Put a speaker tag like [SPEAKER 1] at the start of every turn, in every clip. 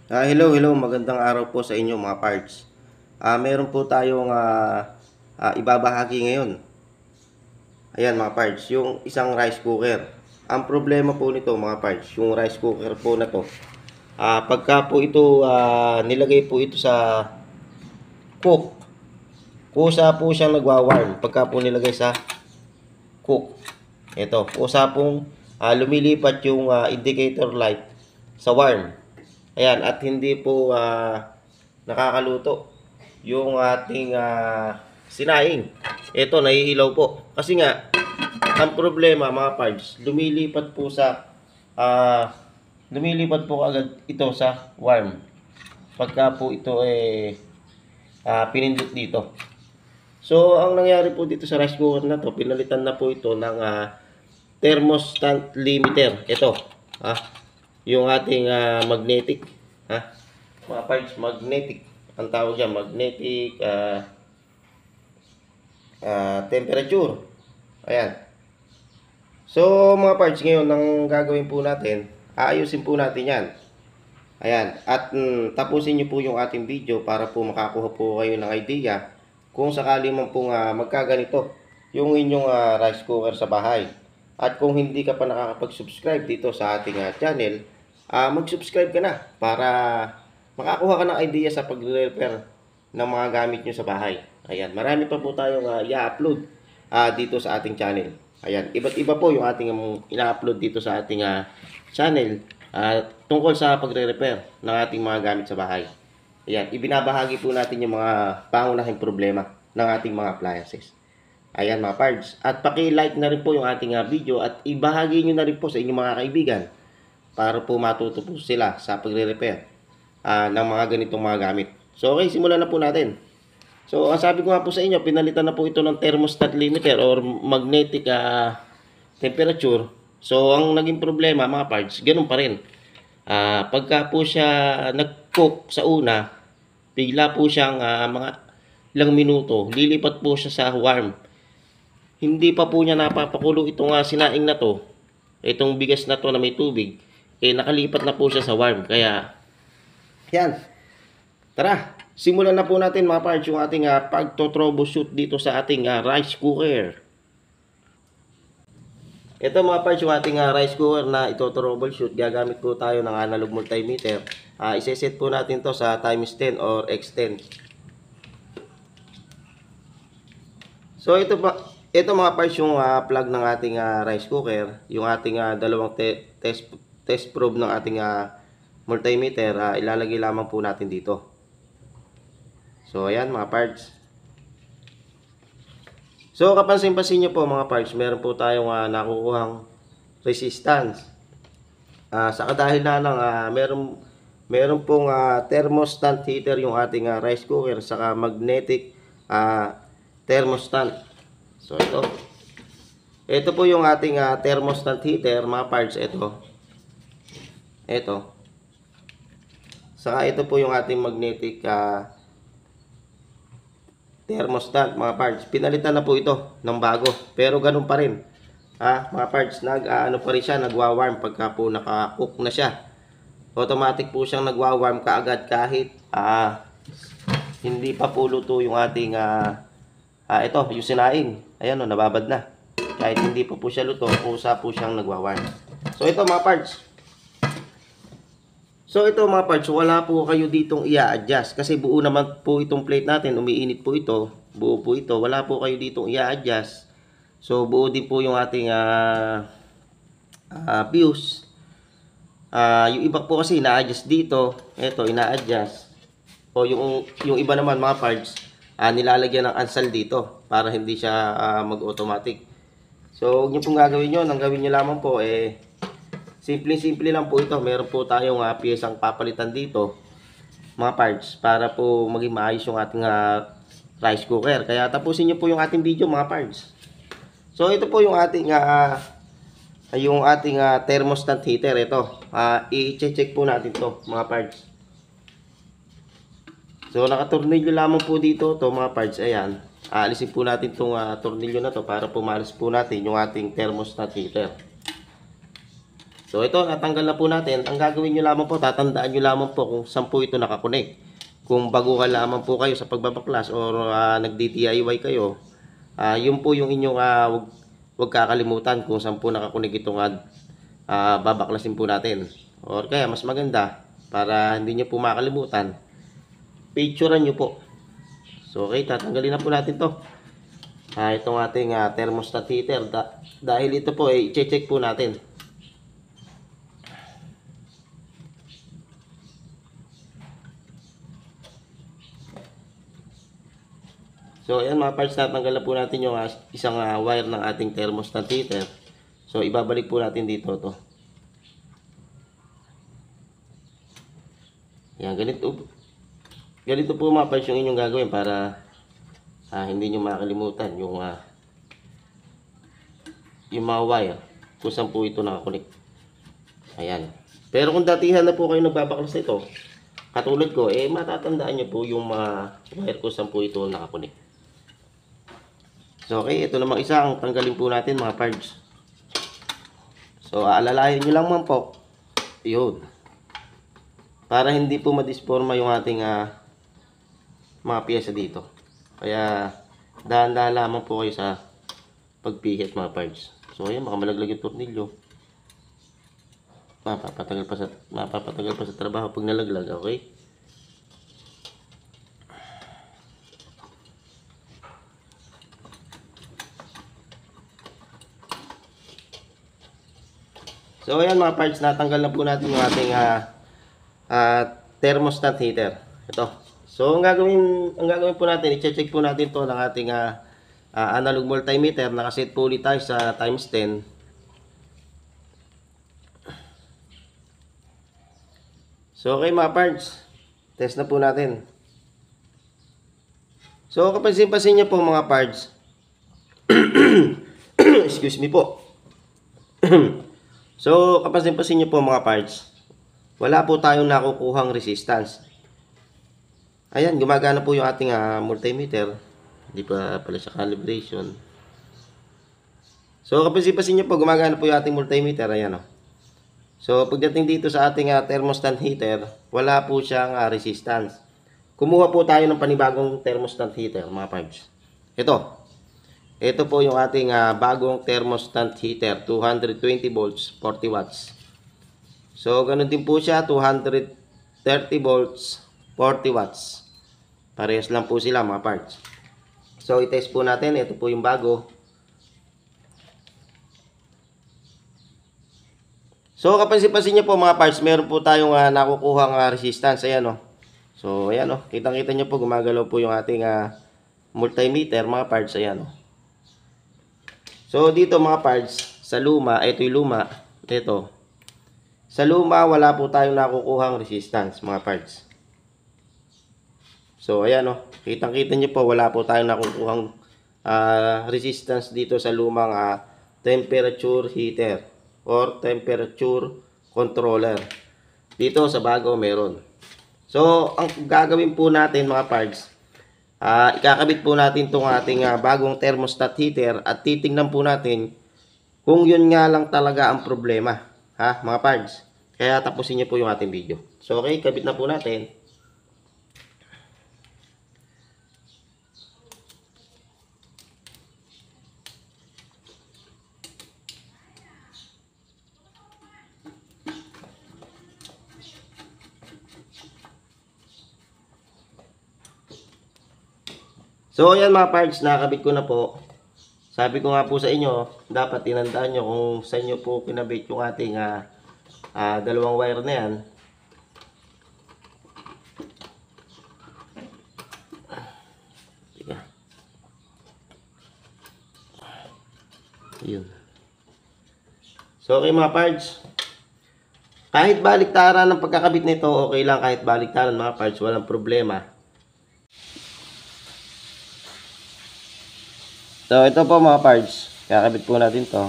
[SPEAKER 1] Hello, magandang araw po sa inyo mga parts. Meron po tayong ibabahagi ngayon. Ayan mga parts, yung isang rice cooker. Ang problema po nito mga parts, yung rice cooker po na to. Pagka po ito nilagay po ito sa cook, kusa po siyang nagwa-warm pagka po nilagay sa cook. Ito, kusa pong lumilipat yung indicator light sa warm. Ayan, at hindi po nakakaluto yung ating sinaing. Ito, naihilaw po. Kasi nga, ang problema mga parts, lumilipat po agad ito sa warm. Pagka po ito pinindot dito. So, ang nangyari po dito sa rice cooker na to, pinalitan na po ito ng thermostat limiter. Ito, yung ating magnetic, mga parts, magnetic. Ang tawag dyan, magnetic temperature. Ayan. So, mga parts, ngayon, ang gagawin po natin, aayusin po natin yan. Ayan. At tapusin nyo po yung ating video para po makakuha po kayo ng idea kung sakali man pong magkaganito yung inyong rice cooker sa bahay. At kung hindi ka pa nakakapag-subscribe dito sa ating channel, mag-subscribe ka na para makakuha ka ng idea sa pag-repair ng mga gamit nyo sa bahay. Ayan, marami pa po tayong i-upload dito sa ating channel. Ayan, iba't iba po yung ating ina-upload dito sa ating channel tungkol sa pagre-repair ng ating mga gamit sa bahay. Ayan, ibinabahagi po natin yung mga pangunahing problema ng ating mga appliances. Ayan mga parts. At paki-like na rin po yung ating video at ibahagi nyo na rin po sa inyong mga kaibigan para po matuto po sila sa pagre-repair ng mga ganitong mga gamit. So okay, simulan na po natin. So ang sabi ko nga po sa inyo, pinalitan na po ito ng thermostat limiter or magnetic temperature. So ang naging problema mga parts, ganun pa rin. Pagka po siya nag-cook sa una, bigla po siyang mga ilang minuto, lilipat po siya sa warm. Hindi pa po niya napapakulo itong sinaing na to, itong bigas na to na may tubig, nakalipat na po siya sa warm. Kaya, yan. Tara, simulan na po natin mga parts yung ating pagto-troubleshoot dito sa ating rice cooker. Ito mga parts yung ating rice cooker na ito troubleshoot. Gagamit po tayo ng analog multimeter. Iseset po natin to sa times 10 or x10. So ito mga parts yung plug ng ating rice cooker. Yung ating dalawang test probe ng ating multimeter. Ilalagay lamang po natin dito. So ayan mga parts. So, kapansin-pansin nyo po mga parts, meron po tayong nakukuhang resistance. Sa kadahilan lang, meron pong thermostat heater yung ating rice cooker, saka magnetic thermostat. So, ito. Ito po yung ating thermostat heater, mga parts. Ito. Saka ito po yung ating magnetic thermostat mga parts. Pinalitan na po ito ng bago. Pero ganun pa rin. Mga parts, ano pa rin siya, nagwa-warm pagka po naka-cook na siya. Automatic po siyang nagwa-warm kaagad kahit hindi pa po luto yung ating ito, yung sinaing. Ayan o, nababad na. Kahit hindi pa po siya luto, kusa po siyang nagwa-warm. So ito mga parts. So ito mga parts, wala po kayo ditong i-adjust kasi buo naman po itong plate natin, umiinit po ito, buo po ito, wala po kayo ditong i-adjust. So buo din po yung ating fuse. Yung iba po kasi ina-adjust dito, ito ina-adjust. O yung iba naman mga parts, nilalagyan ng ansal dito para hindi siya mag-automatic. So huwag nyo pong gagawin yun, ang gawin nyo lamang po simple lang po ito. Meron po tayong piyesang papalitan dito, mga parts, para po maging maayos yung ating rice cooker. Kaya tapusin nyo po yung ating video mga parts. So ito po yung ating thermostat heater. Ito, i-check po natin to mga parts. So nakatornilyo lamang po dito to mga parts. Ayan, aalisin po natin itong tornilyo na to para pumalis po natin yung ating thermostat heater. So ito, natanggal na po natin. Ang gagawin nyo lamang po, tatandaan nyo lamang po kung saan po ito nakakonek. Kung baguhan lamang po kayo sa pagbabaklas or nag-DIY kayo, yun po yung inyong wag kakalimutan kung saan po nakakonek itong babaklasin po natin. Or kaya mas maganda, para hindi nyo po makalimutan, picturean nyo po. So okay, tatanggalin na po natin to. Itong ating thermostat heater. Dahil ito po, i-check po natin. So ayan mga parts, natanggal na po natin yung isang wire ng ating thermostat heater. So ibabalik po natin dito to. Yan, ganito po mga parts yung inyong gagawin para hindi nyo makalimutan yung mga wire kung saan po ito nakakunik. Ayan. Pero kung datihan na po kayo nagbabaklas nito, katulad ko, matatandaan nyo po yung mga wire kung saan po ito nakakunik. So okay, ito namang isa ang tanggalin po natin mga parts. So aalalayan nyo lang man po. Yun. Para hindi po madisforma yung ating mga piyesa dito. Kaya dahan-dahan lamang po kayo sa pagpihit mga parts. So ayan, baka malaglag yung tornilyo. Mapapatagal pa sa trabaho pag nalaglag, okay? So ayan mga parts, natanggal na po natin yung ating thermostat heater. Ito. So ang gagawin po natin, i-check po natin to ng ating analog multimeter. Nakaset po ulit tayo sa times 10. So okay mga parts, test na po natin. So kapansin-pansin niyo po mga parts. Excuse me po. So kapansin-pansin niyo po mga parts, wala po tayong nakukuhang resistance. Ayan, gumagana po yung ating multimeter. Hindi pa pala siya calibration. So kapansin-pansin niyo po, gumagana po yung ating multimeter. Ayan o. So pagdating dito sa ating thermostat heater, wala po siyang resistance. Kumuha po tayo ng panibagong thermostat heater mga parts. Ito po yung ating bagong thermostat heater, 220 volts, 40 watts. So ganun din po siya, 230 volts, 40 watts. Parehas lang po sila mga parts. So i-test po natin, ito po yung bago. So kapansin-pansin niyo po mga parts, meron po tayong nakukuhang resistance. Ayan o. So ayan o, kitang-kita niyo po, gumagalaw po yung ating multimeter mga parts. Ayan o. So dito mga parts, sa luma, ito yung luma, ito. Sa luma, wala po tayong nakukuhang resistance mga parts. So ayan o, kitang-kita nyo po, wala po tayong nakukuhang resistance dito sa lumang temperature heater or temperature controller. Dito sa bago meron. So ang gagawin po natin mga parts, ikakabit po natin itong ating bagong thermostat heater at titingnan po natin kung yun nga lang talaga ang problema, mga parts. Kaya tapusin niyo po yung ating video. So okay, kabit na po natin. So ayan mga parts, nakakabit ko na po. Sabi ko nga po sa inyo, dapat tinandaan nyo kung sa inyo po kinabit yung ating dalawang wire na yan. Yun. So okay mga parts, kahit baliktaran ng pagkakabit nito, okay lang kahit baliktaran mga parts, walang problema. So ito po mga parts, kakabit po natin to.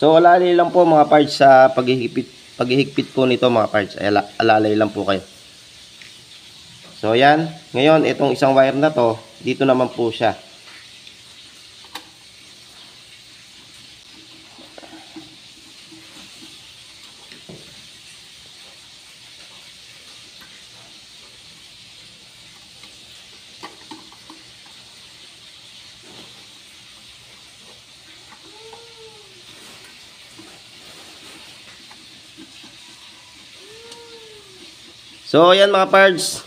[SPEAKER 1] So alalay lang po mga parts sa paghihigpit po nito mga parts. Ay, alalay lang po kayo. So yan, ngayon itong isang wire na to, dito naman po siya. So ayan mga parts,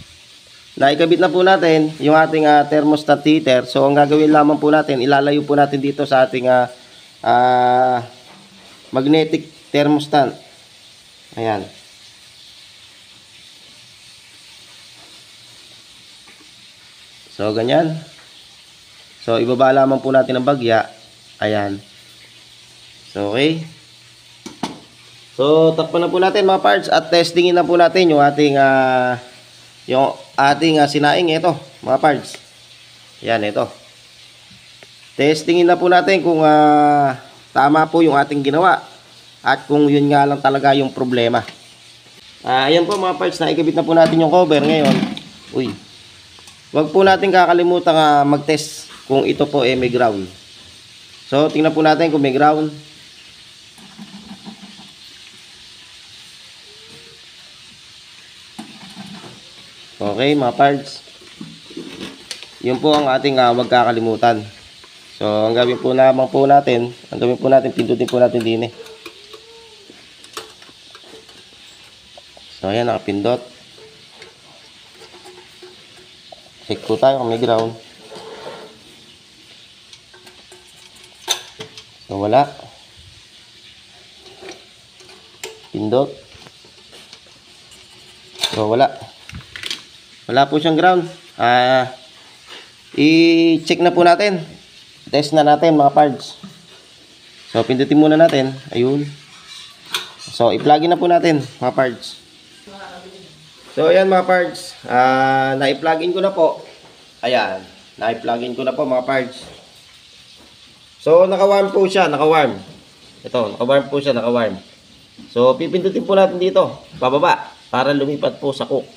[SPEAKER 1] naikabit na po natin yung ating thermostat heater. So ang gagawin lamang po natin, ilalayo po natin dito sa ating magnetic thermostat. Ayan. So ganyan. So ibaba lamang po natin ang bagya. Ayan. So okay. So takpan na po natin mga parts at testingin na po natin yung ating sinaing ito mga parts. Yan ito. Testingin na po natin kung tama po yung ating ginawa at kung yun nga lang talaga yung problema. Ayan po mga parts, naikabit na po natin yung cover ngayon. Uy. Wag po natin kakalimutan mag-test kung ito po may ground. So tingnan po natin kung may ground. Okay mga parts, yun po ang ating wag kakalimutan. So ang gawin po natin, pindutin po natin din eh. So ayan, nakapindot. Check po tayo kung may ground. So wala. Pindot. So wala. Wala po siyang ground. I-check na po natin. Test na natin mga parts. So pindutin muna natin. Ayun. So i-plug in na po natin mga parts. So ayan mga parts. Na-i-plug in ko na po. Ayan. Na-i-plug in ko na po mga parts. So naka-warm po siya. Naka-warm. Ito. Naka-warm po siya. Naka-warm. So pipindutin po natin dito. Bababa. Para lumipat po sa cook.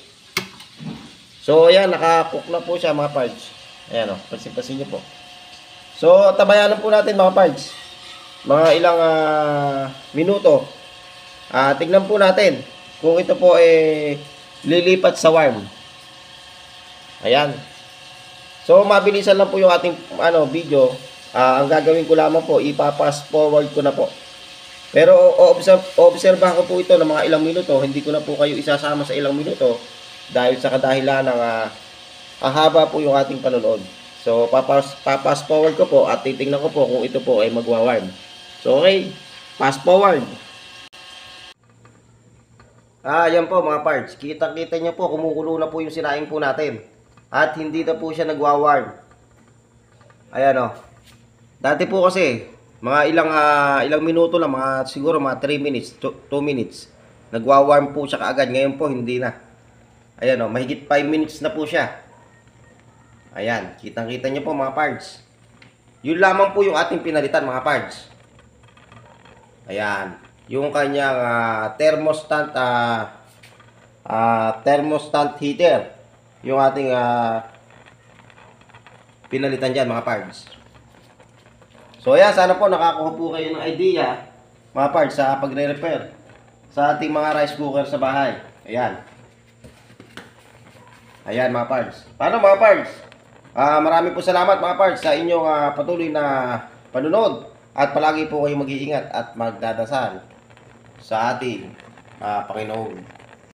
[SPEAKER 1] So ayan, naka-cook na po siya mga parts. Ayan o, pansin-pansin nyo po. So tabayanan po natin mga parts. Mga ilang minuto. Tignan po natin kung ito po lilipat sa warm. Ayan. So mabilisan lang po yung ating video. Ang gagawin ko lamang po, ipa-fast forward ko na po. Pero obserbahan ko po ito ng mga ilang minuto. Hindi ko na po kayo isasama sa ilang minuto. Dahil sa kadahilan ng haba po yung ating panonood. So, papas forward ko po at titingnan ko po kung ito po ay magwa-warm. So, okay. Fast forward. Yan po mga parts. Kita-kita nyo po, kumukulo na po yung sinaing po natin. At hindi na po siya nagwa-warm. Ayan o. Dati po kasi, mga ilang minuto lang, siguro mga 3 minutes, 2 minutes. Nagwa-warm po siya kaagad. Ngayon po, hindi na. Ayan o, mahigit 5 minutes na po siya. Ayan, kitang-kita nyo po mga parts. Yun lamang po yung ating pinalitan mga parts. Ayan, yung kanyang thermostat heater. Yung ating pinalitan dyan mga parts. So ayan, sana po nakakuha po kayo ng idea mga parts sa pagre-repair sa ating mga rice cooker sa bahay. Ayan. Ayan mga parts. Paano mga parts? Marami po salamat mga parts sa inyong patuloy na panunod. At palagi po kayong mag-iingat at magdadasal sa ating Panginoon.